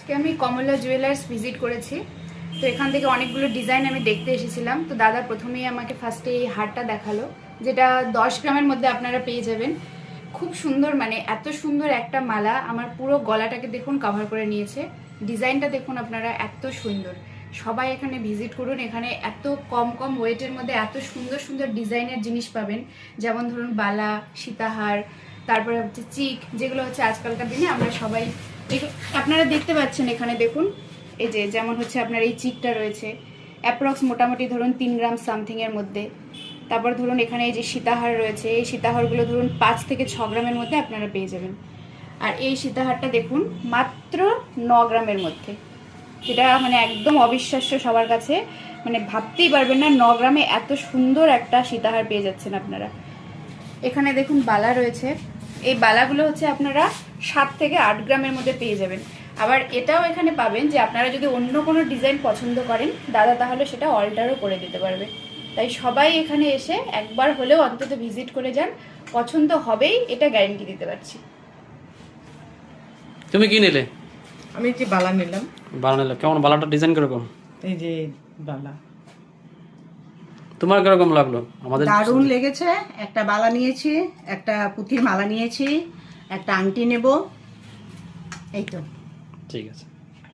আজকে আমি কমলা jewellers visit করেছি। তো এখান থেকে অনেকগুলো ডিজাইন আমি দেখতে এসেছিলাম। তো দাদা প্রথমেই আমাকে ফার্স্টে এই হারটা দেখালো, যেটা 10 গ্রামের মধ্যে আপনারা পেয়ে যাবেন। খুব সুন্দর, মানে এত সুন্দর একটা মালা, আমার পুরো গলাটাকে দেখুন কভার করে নিয়েছে। ডিজাইনটা দেখুন আপনারা, এত সুন্দর। সবাই এখানে ভিজিট করুন। এখানে এত কম কম ওয়েটের মধ্যে এত সুন্দর সুন্দর ডিজাইনের জিনিস পাবেন, যেমন ধরুন বালা, সীতাহার, তারপরে হচ্ছে চিক, যেগুলো হচ্ছে আজকালকার দিনে আমরা সবাই আপনারা দেখতে পাচ্ছেন। এখানে দেখুন, এই যে যেমন হচ্ছে আপনার এই চিকটা রয়েছে অ্যাপ্রক্স মোটামুটি ধরুন 3 গ্রাম সামথিংয়ের মধ্যে। তারপর ধরুন এখানে এই যে সীতাহার রয়েছে, এই সীতাহারগুলো ধরুন 5 থেকে 6 গ্রামের মধ্যে আপনারা পেয়ে যাবেন। আর এই সীতাহারটা দেখুন মাত্র 9 গ্রামের মধ্যে, যেটা মানে একদম অবিশ্বাস্য সবার কাছে, মানে ভাবতেই পারবেন না 9 গ্রামে এত সুন্দর একটা সীতাহার পেয়ে যাচ্ছেন আপনারা। এখানে দেখুন বালা রয়েছে, এই বালাগুলো হচ্ছে আপনারা 7 থেকে 8 গ্রামের মধ্যে পেয়ে যাবেন। আবার এটাও এখানে পাবেন যে আপনারা যদি অন্য কোনো ডিজাইন পছন্দ করেন দাদা, তাহলে সেটা অল্টারও করে দিতে পারবে। তাই সবাই এখানে এসে একবার হলেও অন্তত ভিজিট করে যান, পছন্দ হবেই, এটা গ্যারেন্টি দিতে পারছি। তুমি কি নিলে? আমি যে বালা নিলাম। বালা নিলে কেমন? বালাটা ডিজাইন কিরকম? এই যে বালা তোমার কিরকম লাগলো? আমাদের দারুণ লেগেছে। একটা বালা নিয়েছি, একটা পুঁথির মালা নিয়েছি, একটা আংটি নেব, এই তো। ঠিক আছে।